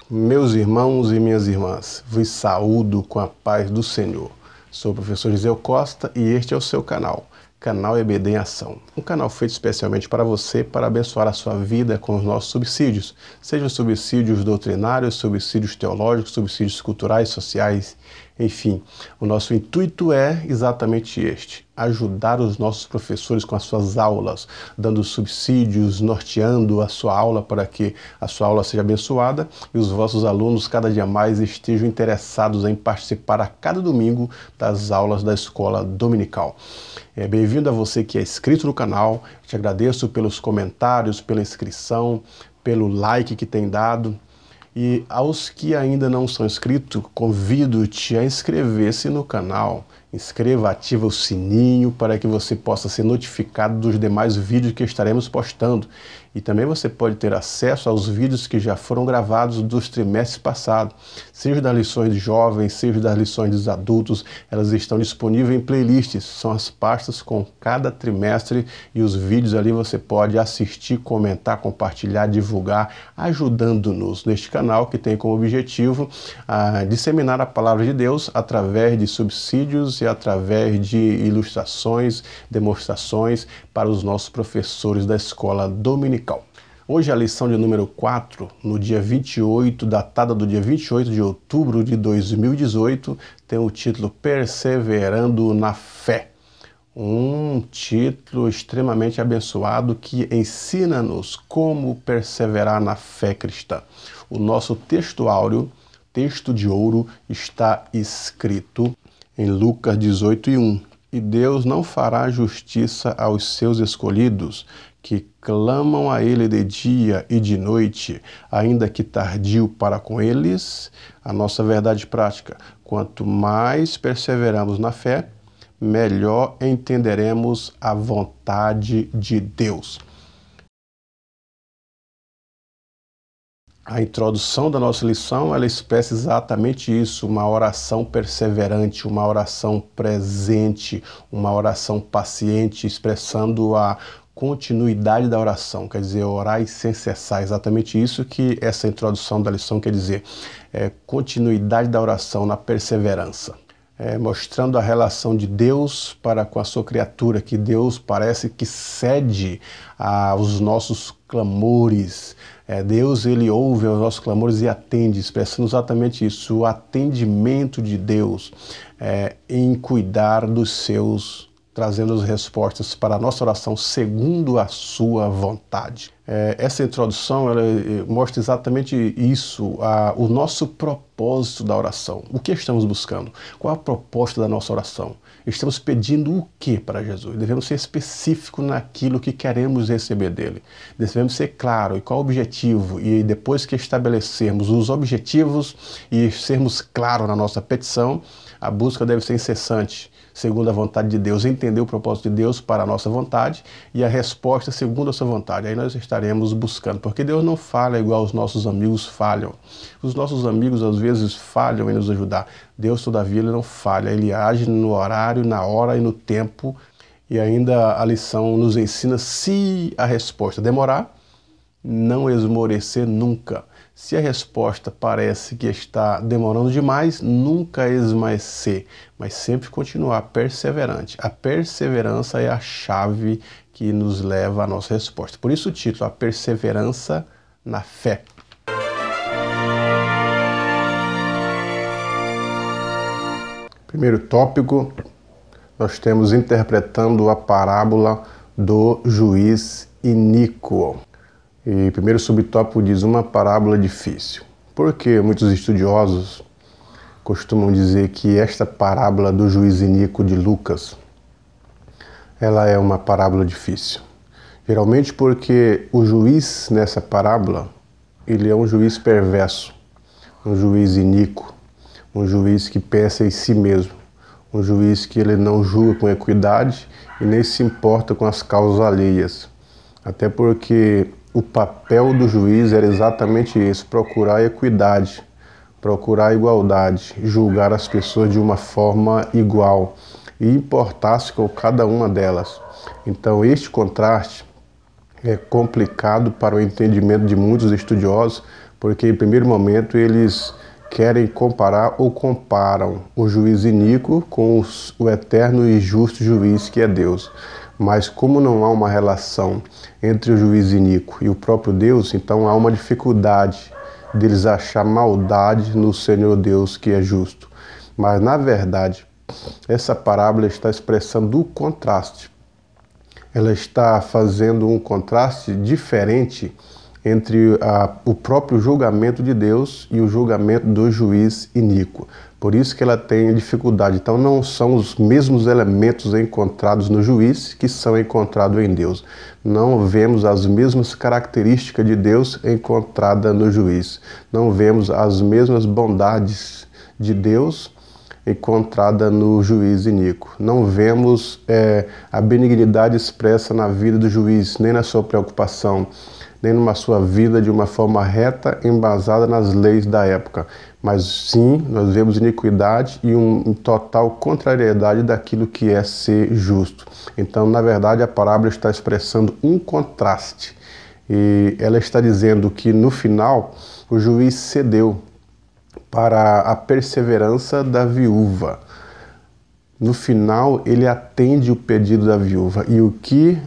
Meus irmãos e minhas irmãs, vos saúdo com a paz do Senhor. Sou o professor Gisel Costa e este é o seu canal EBD em Ação. Um canal feito especialmente para você, para abençoar a sua vida com os nossos subsídios. Sejam subsídios doutrinários, subsídios teológicos, subsídios culturais, sociais, enfim. O nosso intuito é exatamente este: ajudar os nossos professores com as suas aulas, dando subsídios, norteando a sua aula para que a sua aula seja abençoada e os vossos alunos cada dia mais estejam interessados em participar a cada domingo das aulas da escola dominical. Bem-vindo a você que é inscrito no canal. Te agradeço pelos comentários, pela inscrição, pelo like que tem dado. E aos que ainda não são inscritos, convido-te a inscrever-se no canal. Inscreva, ativa o sininho para que você possa ser notificado dos demais vídeos que estaremos postando. E também você pode ter acesso aos vídeos que já foram gravados dos trimestres passados. Seja das lições de jovens, seja das lições dos adultos, elas estão disponíveis em playlists. São as pastas com cada trimestre e os vídeos ali você pode assistir, comentar, compartilhar, divulgar, ajudando-nos neste canal que tem como objetivo disseminar a palavra de Deus através de subsídios e através de ilustrações, demonstrações para os nossos professores da escola dominical. Hoje a lição de número 4, no dia 28, datada do dia 28 de outubro de 2018, tem o título Perseverando na Fé. Um título extremamente abençoado que ensina-nos como perseverar na fé cristã. O nosso texto áureo, texto de ouro, está escrito em Lucas 18:1. E Deus não fará justiça aos seus escolhidos, que clamam a Ele de dia e de noite, ainda que tardio para com eles. A nossa verdade prática: quanto mais perseveramos na fé, melhor entenderemos a vontade de Deus. A introdução da nossa lição, ela expressa exatamente isso, uma oração perseverante, uma oração presente, uma oração paciente, expressando a continuidade da oração, quer dizer, orar sem cessar, exatamente isso que essa introdução da lição quer dizer, continuidade da oração na perseverança. Mostrando a relação de Deus para com a sua criatura, que Deus parece que cede aos nossos clamores. Deus, ele ouve os nossos clamores e atende, expressando exatamente isso, o atendimento de Deus em cuidar dos seus, trazendo as respostas para a nossa oração segundo a sua vontade. Essa introdução ela mostra exatamente isso, o nosso propósito da oração. O que estamos buscando? Qual a proposta da nossa oração? Estamos pedindo o que para Jesus? Devemos ser específicos naquilo que queremos receber dele. Devemos ser claros. E qual o objetivo? E depois que estabelecermos os objetivos e sermos claros na nossa petição, a busca deve ser incessante, segundo a vontade de Deus, entender o propósito de Deus para a nossa vontade e a resposta segundo a sua vontade. Aí nós estaremos buscando, porque Deus não falha igual os nossos amigos falham. Os nossos amigos às vezes falham em nos ajudar. Deus, todavia, ele não falha, ele age no horário, na hora e no tempo. E ainda a lição nos ensina, se a resposta demorar, não esmorecer nunca. Se a resposta parece que está demorando demais, nunca esmaecer, mas sempre continuar perseverante. A perseverança é a chave que nos leva à nossa resposta. Por isso o título, A Perseverança na Fé. Primeiro tópico, nós temos interpretando a parábola do juiz iníquo. E o primeiro subtópico diz uma parábola difícil. Porque muitos estudiosos costumam dizer que esta parábola do juiz iníquo de Lucas, ela é uma parábola difícil. Geralmente porque o juiz nessa parábola, ele é um juiz perverso, um juiz iníquo, um juiz que pensa em si mesmo, um juiz que ele não julga com equidade e nem se importa com as causas alheias. Até porque o papel do juiz era exatamente esse, procurar equidade, procurar igualdade, julgar as pessoas de uma forma igual e importar-se com cada uma delas. Então este contraste é complicado para o entendimento de muitos estudiosos, porque em primeiro momento eles querem comparar ou comparam o juiz iníquo com o eterno e justo juiz que é Deus. Mas como não há uma relação entre o juiz iníquo e o próprio Deus, então há uma dificuldade deles achar maldade no Senhor Deus que é justo. Mas na verdade, essa parábola está expressando o contraste. Ela está fazendo um contraste diferente entre o próprio julgamento de Deus e o julgamento do juiz iníquo. Por isso que ela tem dificuldade. Então não são os mesmos elementos encontrados no juiz que são encontrados em Deus. Não vemos as mesmas características de Deus encontradas no juiz. Não vemos as mesmas bondades de Deus encontrada no juiz iníquo. Não vemos a benignidade expressa na vida do juiz, nem na sua preocupação, nem numa sua vida de uma forma reta, embasada nas leis da época. Mas sim, nós vemos iniquidade e uma total contrariedade daquilo que é ser justo. Então, na verdade, a parábola está expressando um contraste. E ela está dizendo que, no final, o juiz cedeu para a perseverança da viúva. No final, ele atende o pedido da viúva. E o que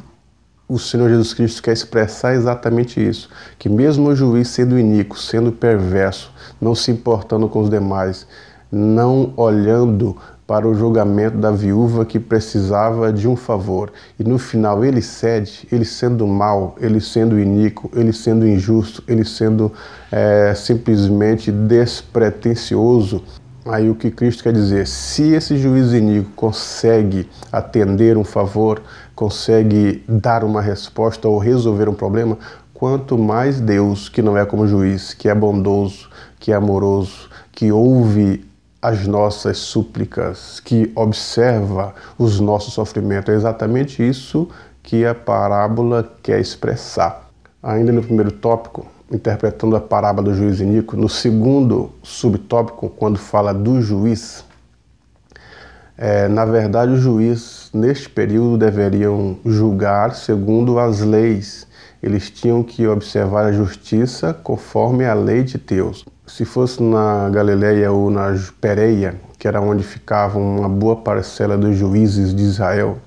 o Senhor Jesus Cristo quer expressar é exatamente isso, que mesmo o juiz sendo iníquo, sendo perverso, não se importando com os demais, não olhando para o julgamento da viúva que precisava de um favor, e no final ele cede, ele sendo mau, ele sendo iníquo, ele sendo injusto, ele sendo simplesmente despretensioso. Aí o que Cristo quer dizer, se esse juiz iníquo consegue atender um favor, consegue dar uma resposta ou resolver um problema, quanto mais Deus, que não é como juiz, que é bondoso, que é amoroso, que ouve as nossas súplicas, que observa os nossos sofrimentos. É exatamente isso que a parábola quer expressar. Ainda no primeiro tópico, interpretando a parábola do juiz iníquo, no segundo subtópico, quando fala do juiz, na verdade o juiz, neste período, deveriam julgar segundo as leis. Eles tinham que observar a justiça conforme a lei de Deus. Se fosse na Galileia ou na Pérea, que era onde ficava uma boa parcela dos juízes de Israel,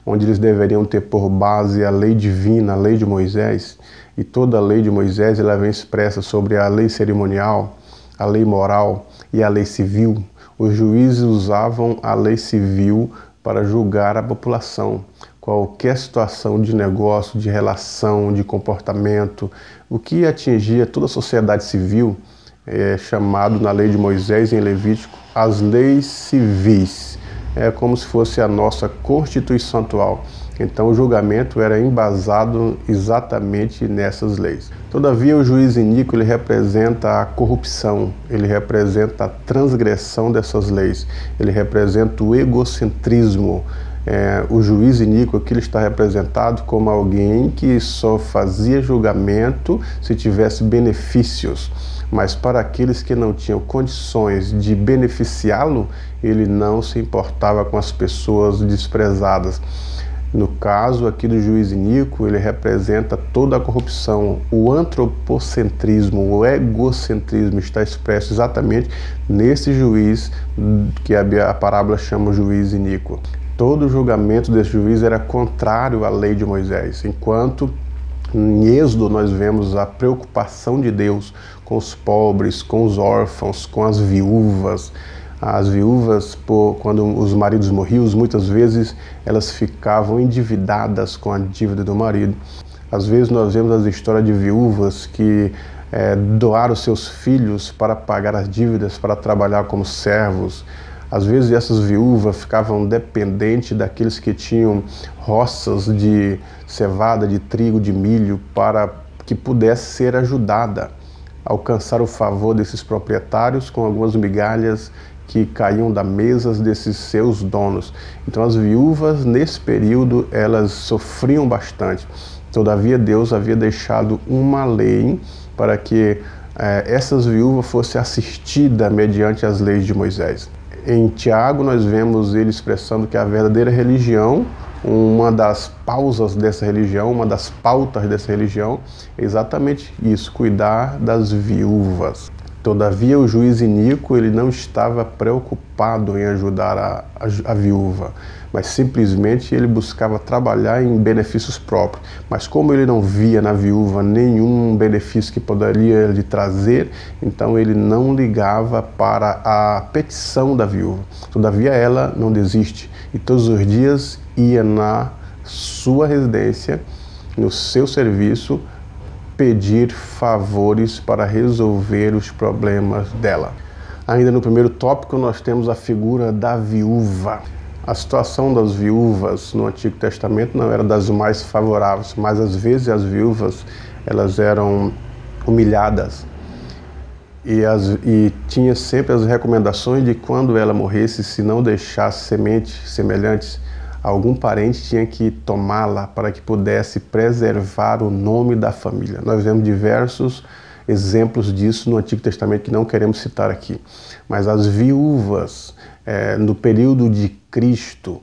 onde eles deveriam ter por base a lei divina, a lei de Moisés, e toda a lei de Moisés ela vem expressa sobre a lei cerimonial, a lei moral e a lei civil. Os juízes usavam a lei civil para julgar a população. Qualquer situação de negócio, de relação, de comportamento, o que atingia toda a sociedade civil, é chamado na lei de Moisés, em Levítico, as leis civis. É como se fosse a nossa Constituição atual. Então o julgamento era embasado exatamente nessas leis. Todavia o juiz iníquo ele representa a corrupção, ele representa a transgressão dessas leis, ele representa o egocentrismo. O juiz iníquo aqui ele está representado como alguém que só fazia julgamento se tivesse benefícios. Mas para aqueles que não tinham condições de beneficiá-lo, ele não se importava com as pessoas desprezadas. No caso aqui do juiz iníquo, ele representa toda a corrupção, o antropocentrismo, o egocentrismo está expresso exatamente nesse juiz que a parábola chama o juiz iníquo. Todo o julgamento desse juiz era contrário à lei de Moisés, enquanto em Êxodo nós vemos a preocupação de Deus com os pobres, com os órfãos, com as viúvas. As viúvas, quando os maridos morriam, muitas vezes elas ficavam endividadas com a dívida do marido. Às vezes nós vemos as histórias de viúvas que doaram seus filhos para pagar as dívidas, para trabalhar como servos. Às vezes essas viúvas ficavam dependentes daqueles que tinham roças de cevada, de trigo, de milho, para que pudesse ser ajudada a alcançar o favor desses proprietários com algumas migalhas que caíam da mesa desses seus donos. Então as viúvas, nesse período, elas sofriam bastante. Todavia Deus havia deixado uma lei para que essas viúvas fossem assistidas mediante as leis de Moisés. Em Tiago nós vemos ele expressando que a verdadeira religião uma das pausas dessa religião, uma das pautas dessa religião, é exatamente isso, cuidar das viúvas. Todavia, o juiz iníquo, ele não estava preocupado em ajudar a viúva, mas simplesmente ele buscava trabalhar em benefícios próprios. Mas como ele não via na viúva nenhum benefício que poderia lhe trazer, então ele não ligava para a petição da viúva. Todavia, ela não desiste e todos os dias ia na sua residência, no seu serviço, pedir favores para resolver os problemas dela. Ainda no primeiro tópico nós temos a figura da viúva. A situação das viúvas no Antigo Testamento não era das mais favoráveis, mas às vezes as viúvas elas eram humilhadas e tinha sempre as recomendações de quando ela morresse, se não deixasse sementes semelhantes, algum parente tinha que tomá-la para que pudesse preservar o nome da família. Nós vemos diversos exemplos disso no Antigo Testamento que não queremos citar aqui. Mas as viúvas, no período de Cristo,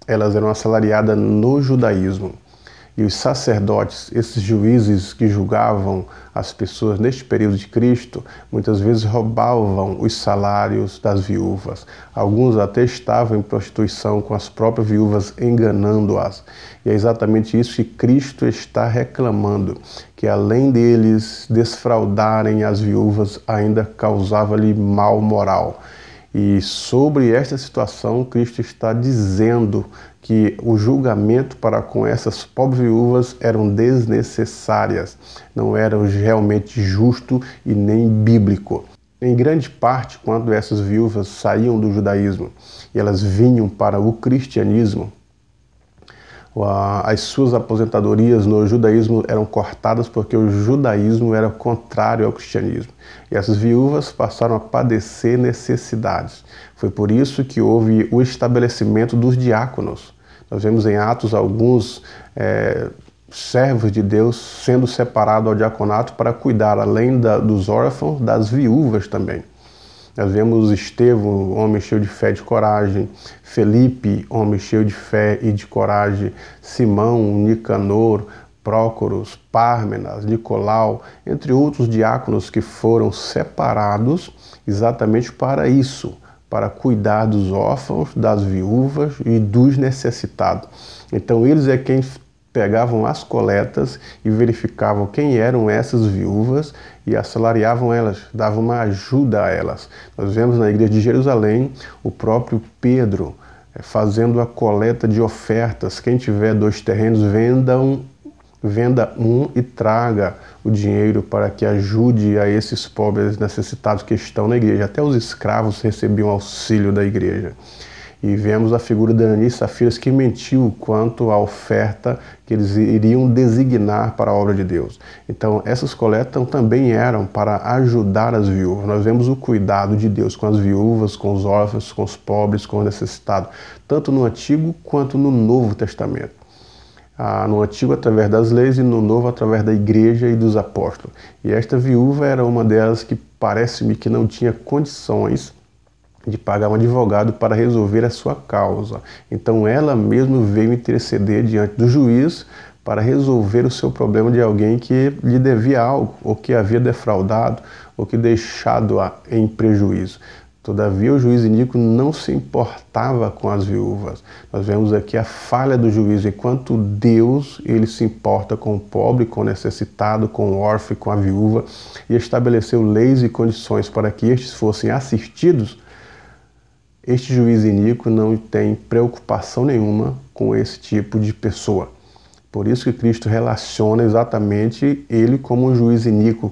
elas eram assalariadas no judaísmo. E os sacerdotes, esses juízes que julgavam as pessoas neste período de Cristo, muitas vezes roubavam os salários das viúvas. Alguns até estavam em prostituição com as próprias viúvas, enganando-as. E é exatamente isso que Cristo está reclamando, que além deles desfraudarem as viúvas, ainda causava-lhe mal moral. E sobre esta situação, Cristo está dizendo que o julgamento para com essas pobres viúvas eram desnecessárias, não eram realmente justo e nem bíblico. Em grande parte, quando essas viúvas saíam do judaísmo e elas vinham para o cristianismo, as suas aposentadorias no judaísmo eram cortadas porque o judaísmo era contrário ao cristianismo. E essas viúvas passaram a padecer necessidades. Foi por isso que houve o estabelecimento dos diáconos. Nós vemos em Atos alguns servos de Deus sendo separados ao diaconato para cuidar, além dos órfãos, das viúvas também. Nós vemos Estevão, homem cheio de fé e de coragem, Felipe, homem cheio de fé e de coragem, Simão, Nicanor, Prócoros, Pármenas, Nicolau, entre outros diáconos que foram separados exatamente para isso, para cuidar dos órfãos, das viúvas e dos necessitados. Então eles é quem pegavam as coletas e verificavam quem eram essas viúvas e assalariavam elas, davam uma ajuda a elas. Nós vemos na igreja de Jerusalém o próprio Pedro fazendo a coleta de ofertas. Quem tiver 2 terrenos, venda um e traga o dinheiro para que ajude a esses pobres necessitados que estão na igreja. Até os escravos recebiam auxílio da igreja. E vemos a figura de Ananias e Safira que mentiu quanto à oferta que eles iriam designar para a obra de Deus. Então, essas coletas também eram para ajudar as viúvas. Nós vemos o cuidado de Deus com as viúvas, com os órfãos, com os pobres, com os necessitados, tanto no Antigo quanto no Novo Testamento. No Antigo através das leis e no Novo através da igreja e dos apóstolos. E esta viúva era uma delas que parece-me que não tinha condições de pagar um advogado para resolver a sua causa. Então ela mesma veio interceder diante do juiz para resolver o seu problema de alguém que lhe devia algo, ou que havia defraudado, ou que deixado-a em prejuízo. Todavia o juiz iníquo não se importava com as viúvas. Nós vemos aqui a falha do juiz, enquanto Deus ele se importa com o pobre, com o necessitado, com o órfão, com a viúva, e estabeleceu leis e condições para que estes fossem assistidos. Este juiz iníquo não tem preocupação nenhuma com esse tipo de pessoa. Por isso que Cristo relaciona exatamente ele como um juiz iníquo,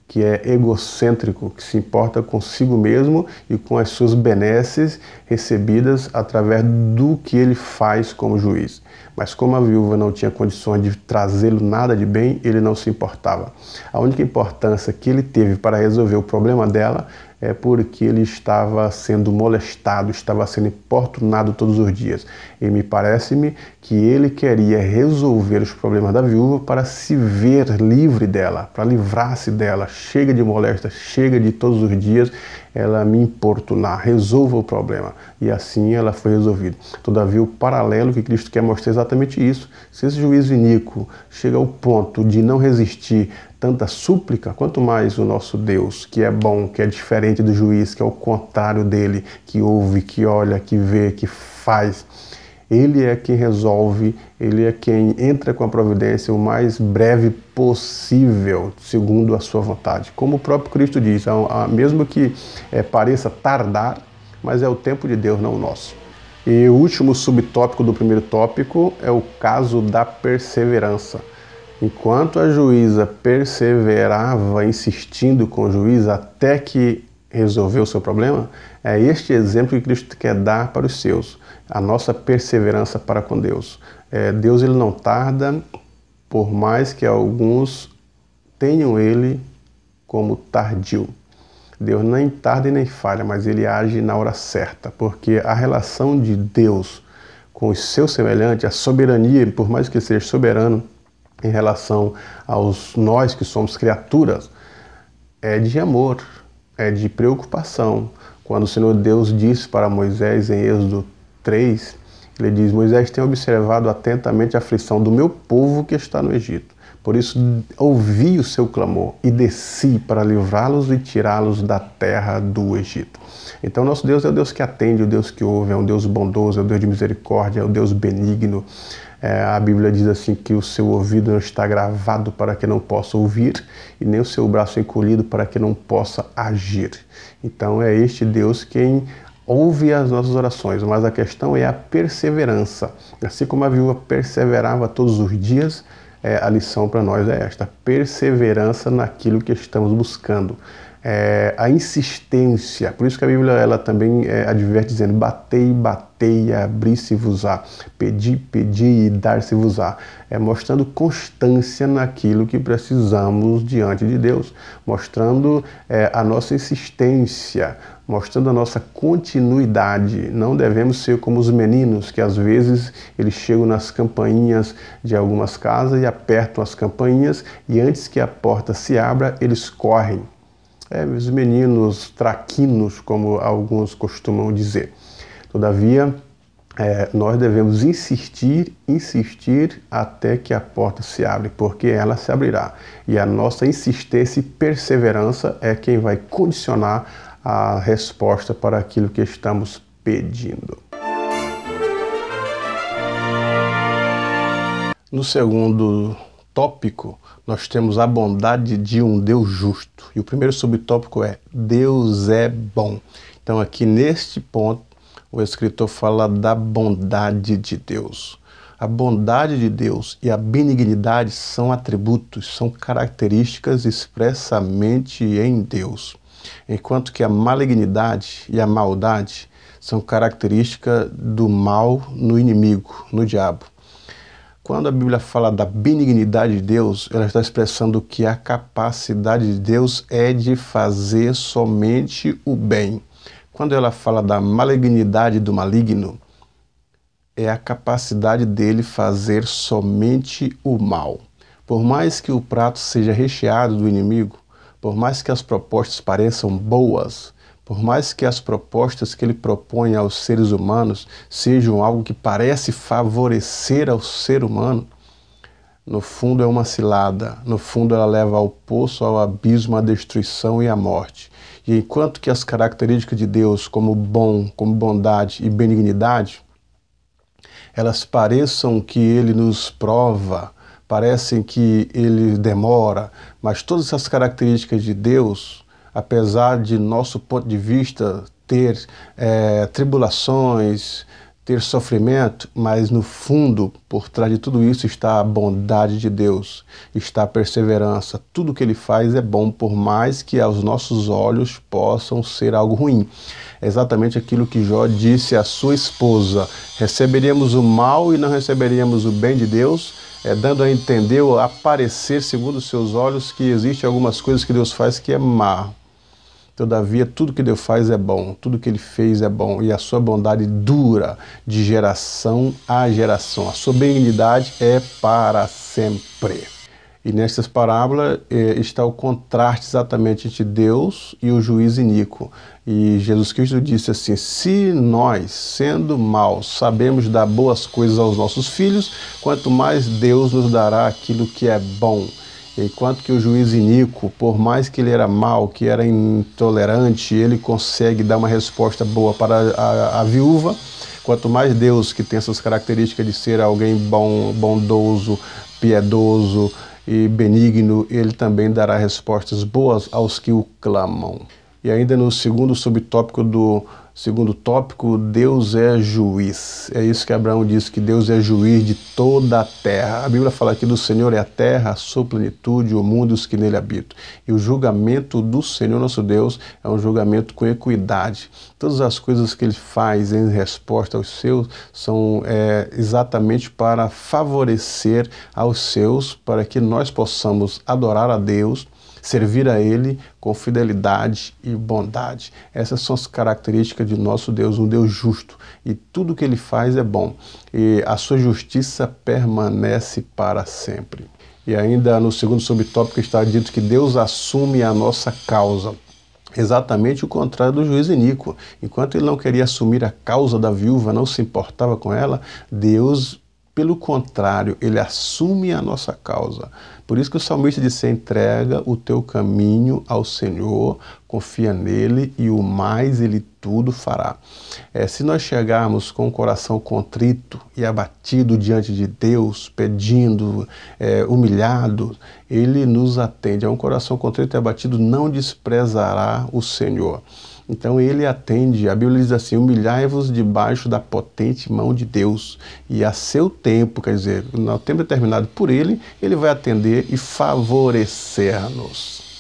que é egocêntrico, que se importa consigo mesmo e com as suas benesses recebidas através do que ele faz como juiz. Mas como a viúva não tinha condições de trazê-lo nada de bem, ele não se importava. A única importância que ele teve para resolver o problema dela é porque ele estava sendo molestado, estava sendo importunado todos os dias. E me parece-me que ele queria resolver os problemas da viúva para se ver livre dela, para livrar-se dela. Chega de moléstia, chega de todos os dias ela me importunar, resolva o problema. E assim ela foi resolvida. Todavia, o paralelo que Cristo quer mostrar é exatamente isso. Se esse juízo iníquo chega ao ponto de não resistir tanta súplica, quanto mais o nosso Deus, que é bom, que é diferente do juiz, que é o contrário dele, que ouve, que olha, que vê, que faz. Ele é quem resolve, ele é quem entra com a providência o mais breve possível, segundo a sua vontade. Como o próprio Cristo diz, mesmo que pareça tardar, mas é o tempo de Deus, não o nosso. E o último subtópico do primeiro tópico é o caso da perseverança. Enquanto a juíza perseverava insistindo com o juiz até que resolveu o seu problema, é este exemplo que Cristo quer dar para os seus, a nossa perseverança para com Deus. Deus ele não tarda, por mais que alguns tenham ele como tardio. Deus nem tarda e nem falha, mas ele age na hora certa, porque a relação de Deus com os seus semelhantes, a soberania, por mais que seja soberano em relação aos nós que somos criaturas, é de amor, é de preocupação. Quando o Senhor Deus disse para Moisés em Êxodo 3, ele diz: Moisés tem observado atentamente a aflição do meu povo que está no Egito. Por isso ouvi o seu clamor e desci para livrá-los e tirá-los da terra do Egito. Então nosso Deus é o Deus que atende, o Deus que ouve, é um Deus bondoso, é o Deus de misericórdia, é o Deus benigno. A Bíblia diz assim que o seu ouvido não está gravado para que não possa ouvir e nem o seu braço encolhido para que não possa agir. Então é este Deus quem ouve as nossas orações, mas a questão é a perseverança. Assim como a viúva perseverava todos os dias, a lição para nós é esta: perseverança naquilo que estamos buscando. A insistência, por isso que a Bíblia ela também adverte dizendo: batei, batei e abrir-se-vos-á, pedi, pedi e dar-se-vos-á. Mostrando constância naquilo que precisamos diante de Deus, mostrando a nossa insistência, mostrando a nossa continuidade. Não devemos ser como os meninos, que às vezes eles chegam nas campainhas de algumas casas e apertam as campainhas e antes que a porta se abra, eles correm. Os meninos traquinos, como alguns costumam dizer. Todavia, nós devemos insistir até que a porta se abre, porque ela se abrirá. E a nossa insistência e perseverança é quem vai condicionar a resposta para aquilo que estamos pedindo. No segundo tópico, nós temos a bondade de um Deus justo. E o primeiro subtópico é: Deus é bom. Então aqui neste ponto, o escritor fala da bondade de Deus. A bondade de Deus e a benignidade são atributos, são características expressamente em Deus. Enquanto que a malignidade e a maldade são características do mal no inimigo, no diabo. Quando a Bíblia fala da benignidade de Deus, ela está expressando que a capacidade de Deus é de fazer somente o bem. Quando ela fala da malignidade do maligno, é a capacidade dele fazer somente o mal. Por mais que o prato seja recheado do inimigo, por mais que as propostas pareçam boas, por mais que as propostas que ele propõe aos seres humanos sejam algo que parece favorecer ao ser humano, no fundo é uma cilada, no fundo ela leva ao poço, ao abismo, à destruição e à morte. E enquanto que as características de Deus, como bom, como bondade e benignidade, elas pareçam que ele nos prova, parecem que ele demora, mas todas essas características de Deus, apesar de nosso ponto de vista ter tribulações, ter sofrimento, mas no fundo, por trás de tudo isso está a bondade de Deus, está a perseverança. Tudo que ele faz é bom, por mais que aos nossos olhos possam ser algo ruim. É exatamente aquilo que Jó disse à sua esposa: receberíamos o mal e não receberíamos o bem de Deus, dando a entender ou a parecer, segundo os seus olhos, que existem algumas coisas que Deus faz que é má. Todavia, tudo que Deus faz é bom, tudo que ele fez é bom, e a sua bondade dura de geração a geração. A sua benignidade é para sempre. E nestas parábolas está o contraste exatamente entre Deus e o juiz iníquo. E Jesus Cristo disse assim: se nós, sendo maus, sabemos dar boas coisas aos nossos filhos, quanto mais Deus nos dará aquilo que é bom. Enquanto que o juiz iníquo, por mais que ele era mau, que era intolerante, ele consegue dar uma resposta boa para a viúva. Quanto mais Deus, que tem essas características de ser alguém bom, bondoso, piedoso e benigno, ele também dará respostas boas aos que o clamam. E ainda no segundo subtópico do segundo tópico, Deus é juiz. É isso que Abraão diz, que Deus é juiz de toda a terra. A Bíblia fala que do Senhor é a terra, a sua plenitude, o mundo e os que nele habitam. E o julgamento do Senhor nosso Deus é um julgamento com equidade. Todas as coisas que ele faz em resposta aos seus são exatamente para favorecer aos seus, para que nós possamos adorar a Deus, servir a Ele com fidelidade e bondade. Essas são as características de nosso Deus, um Deus justo. E tudo que Ele faz é bom. E a sua justiça permanece para sempre. E ainda no segundo subtópico está dito que Deus assume a nossa causa. Exatamente o contrário do juiz iníquo. Enquanto ele não queria assumir a causa da viúva, não se importava com ela, Deus, pelo contrário, ele assume a nossa causa. Por isso que o salmista disse: entrega o teu caminho ao Senhor, confia nele e o mais ele tudo fará. Se nós chegarmos com o coração contrito e abatido diante de Deus, pedindo, humilhado, ele nos atende. Um coração contrito e abatido não desprezará o Senhor. Então ele atende. A Bíblia diz assim: humilhai-vos debaixo da potente mão de Deus, e a seu tempo, quer dizer, no tempo determinado por ele, ele vai atender e favorecer-nos.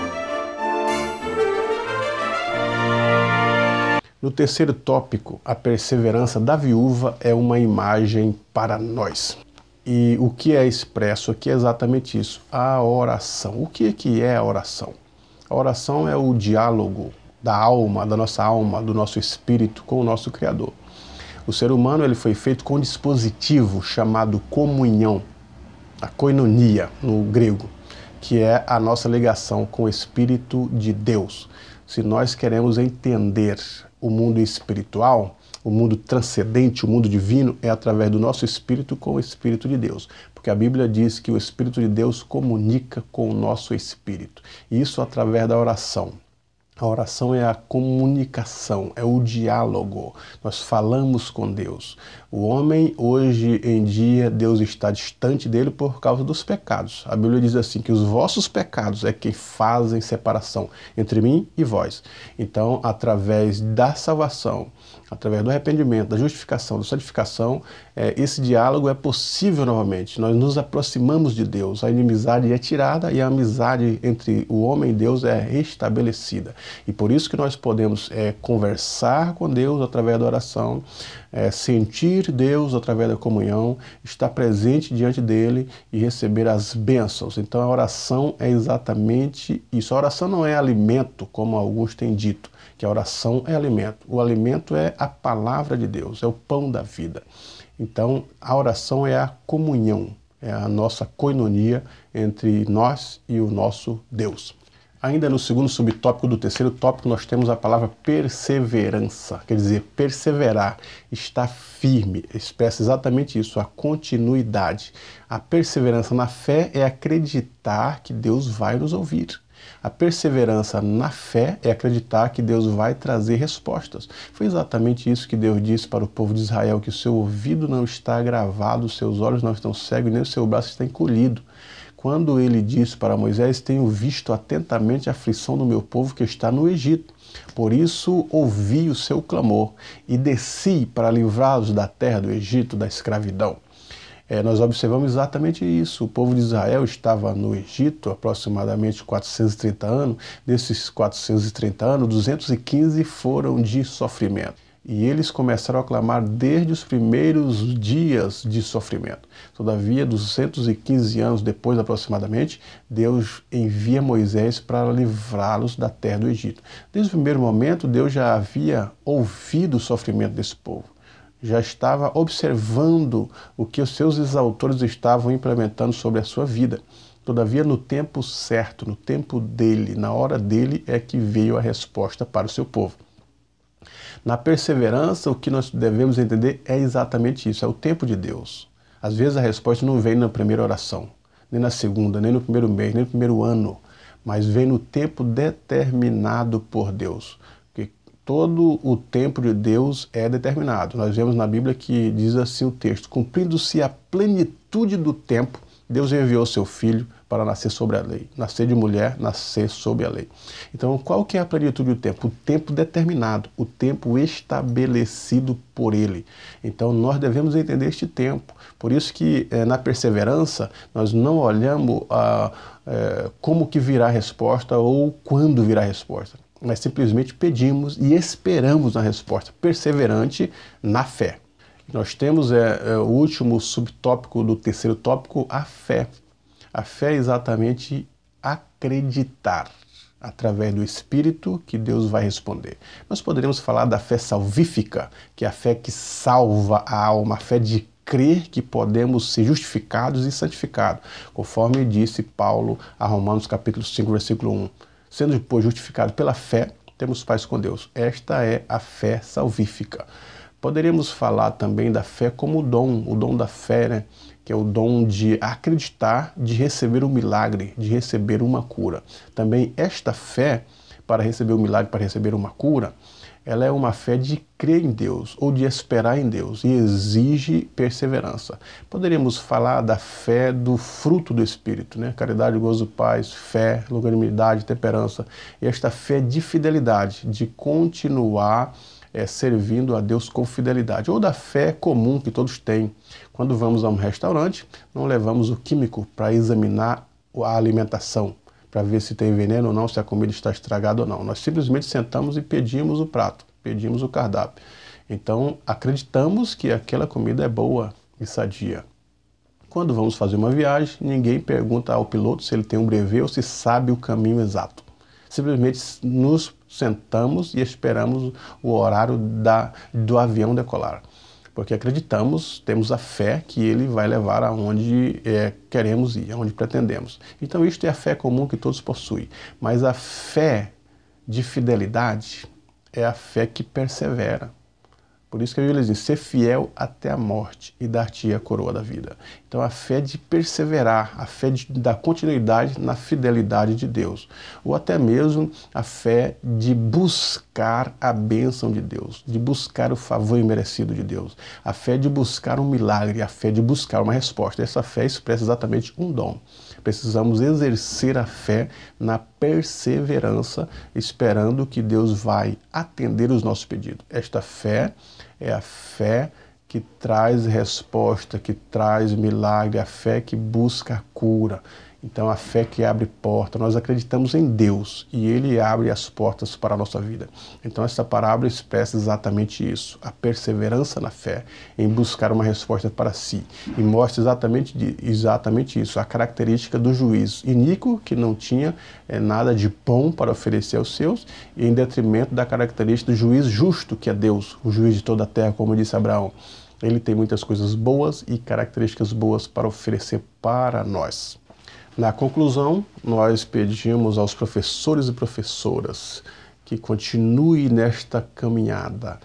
No terceiro tópico, a perseverança da viúva é uma imagem para nós. E o que é expresso aqui é exatamente isso, a oração. O que é a oração? A oração é o diálogo da alma, da nossa alma, do nosso espírito com o nosso Criador. O ser humano ele foi feito com um dispositivo chamado comunhão, a koinonia no grego, que é a nossa ligação com o Espírito de Deus. Se nós queremos entender o mundo espiritual, o mundo transcendente, o mundo divino, é através do nosso espírito com o Espírito de Deus. Porque a Bíblia diz que o Espírito de Deus comunica com o nosso espírito. E isso através da oração. A oração é a comunicação, é o diálogo. Nós falamos com Deus. O homem, hoje em dia, Deus está distante dele por causa dos pecados. A Bíblia diz assim, que os vossos pecados é que fazem separação entre mim e vós. Então, através da salvação, através do arrependimento, da justificação, da santificação, esse diálogo é possível novamente. Nós nos aproximamos de Deus, a inimizade é tirada e a amizade entre o homem e Deus é restabelecida. E por isso que nós podemos conversar com Deus através da oração, sentir Deus através da comunhão, estar presente diante dele e receber as bênçãos. Então a oração é exatamente isso. A oração não é alimento, como alguns têm dito, que a oração é alimento. O alimento é a palavra de Deus, é o pão da vida. Então a oração é a comunhão, é a nossa koinonia entre nós e o nosso Deus. Ainda no segundo subtópico do terceiro tópico, nós temos a palavra perseverança, quer dizer, perseverar, estar firme, expressa exatamente isso, a continuidade. A perseverança na fé é acreditar que Deus vai nos ouvir. A perseverança na fé é acreditar que Deus vai trazer respostas. Foi exatamente isso que Deus disse para o povo de Israel, que o seu ouvido não está agravado, os seus olhos não estão cegos, nem o seu braço está encolhido. Quando ele disse para Moisés: tenho visto atentamente a aflição do meu povo que está no Egito. Por isso ouvi o seu clamor e desci para livrá-los da terra do Egito, da escravidão. Nós observamos exatamente isso. O povo de Israel estava no Egito aproximadamente 430 anos. Desses 430 anos, 215 foram de sofrimento. E eles começaram a clamar desde os primeiros dias de sofrimento. Todavia, 215 anos depois aproximadamente, Deus envia Moisés para livrá-los da terra do Egito. Desde o primeiro momento, Deus já havia ouvido o sofrimento desse povo. Já estava observando o que os seus exaltores estavam implementando sobre a sua vida. Todavia, no tempo certo, no tempo dele, na hora dele, é que veio a resposta para o seu povo. Na perseverança, o que nós devemos entender é exatamente isso, é o tempo de Deus. Às vezes a resposta não vem na primeira oração, nem na segunda, nem no primeiro mês, nem no primeiro ano, mas vem no tempo determinado por Deus. Porque todo o tempo de Deus é determinado. Nós vemos na Bíblia que diz assim o texto: cumprindo-se a plenitude do tempo, Deus enviou seu Filho para nascer sobre a lei. Nascer de mulher, nascer sob a lei. Então, qual que é a plenitude do tempo? O tempo determinado, o tempo estabelecido por Ele. Então, nós devemos entender este tempo. Por isso que na perseverança, nós não olhamos como que virá a resposta ou quando virá a resposta. Mas simplesmente pedimos e esperamos na resposta, perseverante na fé. Nós temos o último subtópico do terceiro tópico, a fé. A fé é exatamente acreditar através do Espírito que Deus vai responder. Nós poderíamos falar da fé salvífica, que é a fé que salva a alma, a fé de crer que podemos ser justificados e santificados, conforme disse Paulo a Romanos capítulo 5, versículo 1. Sendo, pois, justificados pela fé, temos paz com Deus. Esta é a fé salvífica. Poderíamos falar também da fé como o dom da fé, né? Que é o dom de acreditar, de receber um milagre, de receber uma cura. Também esta fé, para receber um milagre, para receber uma cura, ela é uma fé de crer em Deus ou de esperar em Deus e exige perseverança. Poderíamos falar da fé do fruto do Espírito, né? Caridade, gozo, paz, fé, longanimidade, temperança. E esta fé de fidelidade, de continuar servindo a Deus com fidelidade, ou da fé comum que todos têm. Quando vamos a um restaurante, não levamos o químico para examinar a alimentação, para ver se tem veneno ou não, se a comida está estragada ou não. Nós simplesmente sentamos e pedimos o prato, pedimos o cardápio. Então, acreditamos que aquela comida é boa e sadia. Quando vamos fazer uma viagem, ninguém pergunta ao piloto se ele tem um brevet ou se sabe o caminho exato. Simplesmente nos sentamos e esperamos o horário do avião decolar. Porque acreditamos, temos a fé que ele vai levar aonde queremos ir, aonde pretendemos. Então isto é a fé comum que todos possuem. Mas a fé de fidelidade é a fé que persevera. Por isso que a Bíblia diz, ser fiel até a morte e dar-te a coroa da vida. Então a fé de perseverar, a fé de dar continuidade na fidelidade de Deus. Ou até mesmo a fé de buscar a bênção de Deus, de buscar o favor imerecido de Deus. A fé de buscar um milagre, a fé de buscar uma resposta. Essa fé expressa exatamente um dom. Precisamos exercer a fé na perseverança, esperando que Deus vai atender os nossos pedidos. Esta fé é a fé que traz resposta, que traz milagre, a fé que busca a cura. Então a fé que abre porta. Nós acreditamos em Deus e Ele abre as portas para a nossa vida. Então essa parábola expressa exatamente isso, a perseverança na fé, em buscar uma resposta para si. E mostra exatamente isso, a característica do juiz iníquo, que não tinha nada de bom para oferecer aos seus, e em detrimento da característica do juiz justo, que é Deus, o juiz de toda a terra, como disse Abraão. Ele tem muitas coisas boas e características boas para oferecer para nós. Na conclusão, nós pedimos aos professores e professoras que continuem nesta caminhada,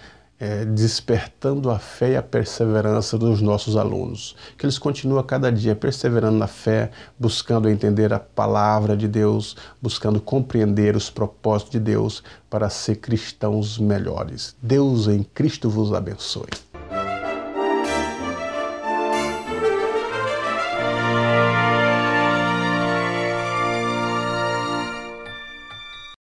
despertando a fé e a perseverança dos nossos alunos. Que eles continuem a cada dia perseverando na fé, buscando entender a palavra de Deus, buscando compreender os propósitos de Deus para ser cristãos melhores. Deus em Cristo vos abençoe.